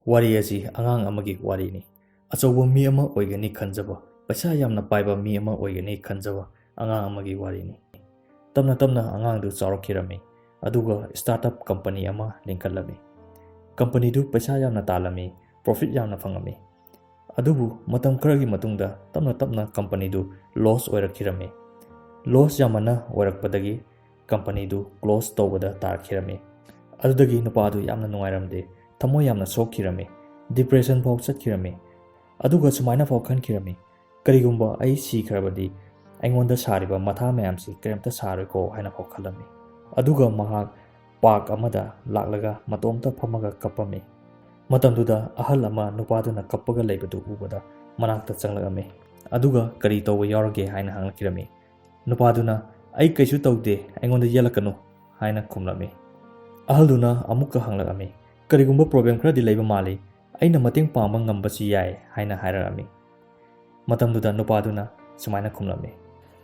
Wari asi angang amagi warini. Achouba mi ama oigani khanjaba, paisa yamna paiba mi ama oigani khanjaba angang amagi warini. Tamna tamna angang du chaurakhirami, aduga startup company ama lingkhatlami. Company du paisa yamna talami, profit yamna fangami. Adubu matam kharagi matungda tamna tamna company du loss oirakhirami. Loss yamana oirakpadagi company du close tawbada tarkhirami. Adudagi nupadu yamna nungairamde, thamo yamna sokhirami, depression phau chatkirami. Aduga sumaina phau khankirami, karigumba ai sikhrabadi aingonda sariba matha mayamsi karimta sariko haina phau khalami. Aduga mahak park amada laklaga matomta phamaga kapami. Matamduda ahal ama nupaduna kappaga leibadu ubada manakta changlagami. Aduga kari tawba yaurage haina hanglakirami. Nupaduna ai kaisu tawde aingonda yelakanu haina khumlami. Ahalduna amukka hanglagami. Karigumba problem khara di leiba mali aina mateng pangba ngambasi yai haina hairarami. Matamduda nupaduna sumaina khumlami.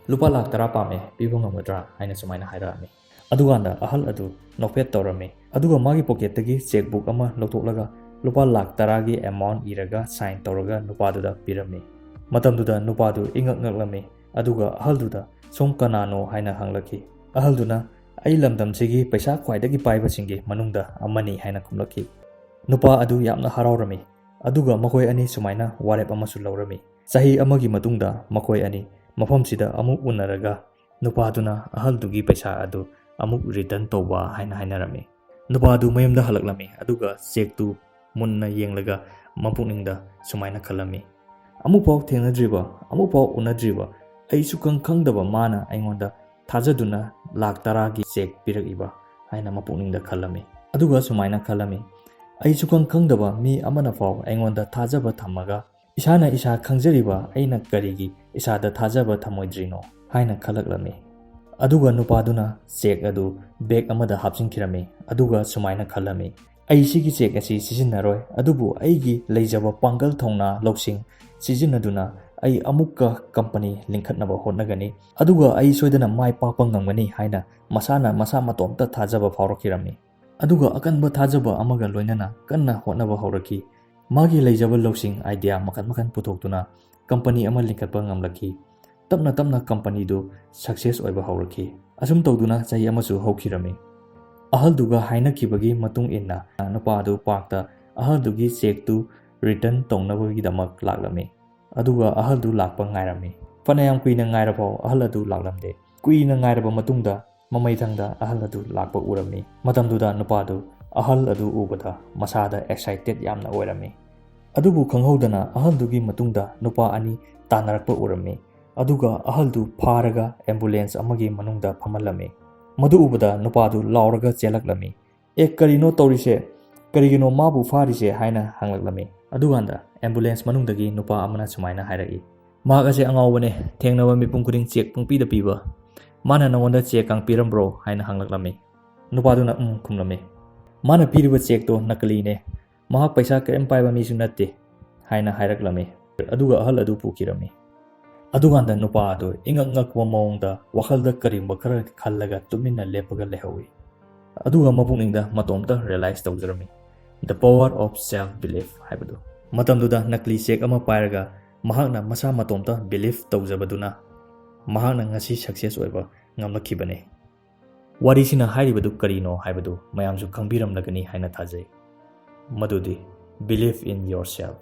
Lupa lakh 10 pame piba ngamadra haina sumaina hairarami. Aduganda ahal adu nokpet tawrami. Aduga magi pocket tagi checkbook ama lothoklaga lupa lakh 10 gi amount iraga sign tawraga nupaduda pirami. Matamduda nupadu ingak ngaklami. Aduga ahalduda som kanano haina hanglaki. Ahalduna ai lamdamsigi paisa khwaidagi paibasingi manungda amani haina khumlaki. Nupa adu yamna haraurami. Aduga makoi ani sumaina warep amasu laurami. Sahi amagi matungda makoi ani mafamsida amuk unaraga nupaduna ahaldugi paisa adu amuk return tawba haina hainarami. Nupa adu mayamda halaklami. Aduga check tu munna yenglaga mapukningda sumaina khalami. Amupau thengnadriba, amupau unadriba ai sukang khangdaba mana aingonda thajaduna lakh 10 gi check pirakiba haina mapukningda khalami. Aduga sumaina khalami. Ai sukang khangdaba mi amana fau aingonda thajaba thamaga isana isa khangjariba aina karigi isada thajaba thamoidrino haina khalaklami. Aduga nupaduna check adu bag amada hapsinkhirami. Aduga sumaina khalami. Ai sigi check asi sijinnaroi adubu aigi leijaba pangal thongna loksing sijinnaduna ai amukka company lingkhatnaba hotnagani. Aduga ai soidana mai pakpa ngamgani haina masana masa matomta thajaba phaurakirami. Aduga akanba thajaba amaga loinana kanna hotnaba hauraki. Magi leijaba loksing idea makan putoktuna company ama lingkhatpa ngamlaki. Tapna tapna company du success oiba hauraki. Asum tawduna chahi amasu haukhirami. Ahalduga hainakibagi matung inna nupadu parkta ahaldugi check tu return tongnabagi damak laklami. Aduga ahaldu lakpa ngairami. Fanayam kuina ngairapau ahal adu laklamde. Kuina ngairaba matungda mamaithangda ahal adu lakpa urami. Matamduda nupadu ahal adu ubada masada excited yamna oirami. Adubu khanghodana ahaldugi matungda nupa ani tanarakpa urami. Aduga ahaldu pharaga ambulance amagi manungda phamalami. Madu ubada nupadu lauraga chelaklami. Karino tawrise karigino mabu farise haina hanglaklami. Aduganda ambulance manungdagi nupa amana sumaina hairaki. Mahak ase angawbane thengnaba mipum khuding check pungpida piba. Mana nangonda check kang pirambro haina hanglaklami. Nupaduna khumlami. Mana piriba check to nakali ne. Mahak paisa kaim paiba misu natte haina hairaklami. Aduga ahal adu pukirami. Aduganda nupa adu ingak ngakwa maungda wakhalda karimba khara khallaga tuminna lepaga lehawi. Aduga mapukningda matomta realize tawjarami. The power of self-belief haibadu. Matamduda nakli check ama pairaga mahakna masa matomta belief tawjabaduna mahakna ngasi success oiba ngamlakhibane. Warisina hairibadu karino haibadu mayamsu khangbiramlagani haina thajai. Madudi believe in yourself.